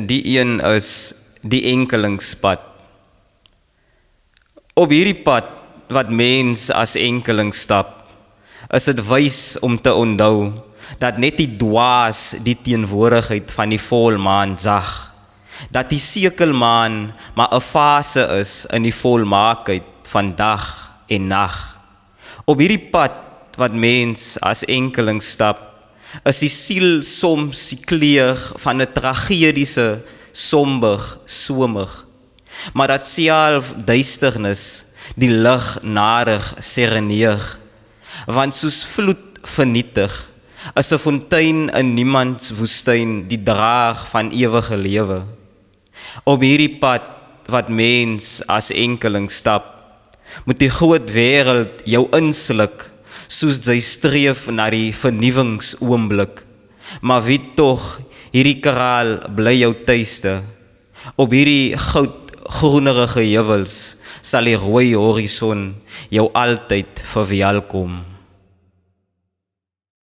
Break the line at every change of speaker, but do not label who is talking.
Die een is die enkelingspad. Op hierdie pad wat mens as enkeling stap, is dit wys om te onthou dat net die dwaas die teenwoordigheid van die volmaan zag, dat die sekelmaan maar 'n fase is in die volmaakheid van dag en nag. Op hierdie pad wat mens as enkeling stap, is die siel soms die kleur van 'n tragediese, somber, somig, maar dat self duisternis die lig nadig sereneer, want soos vloed vernietig, is 'n fontein in niemands woestyn die draag van ewige lewe. Op hierdie pad wat mens as enkeling stap, moet die groot wêreld jou insluk, soos sy streef na die vernuwingsoomblik. Maar wie tog, hierdie kraal bly jou tuiste. Op hierdie goudgroenerige heuwels sal die rooi horison jou altyd verwelkom.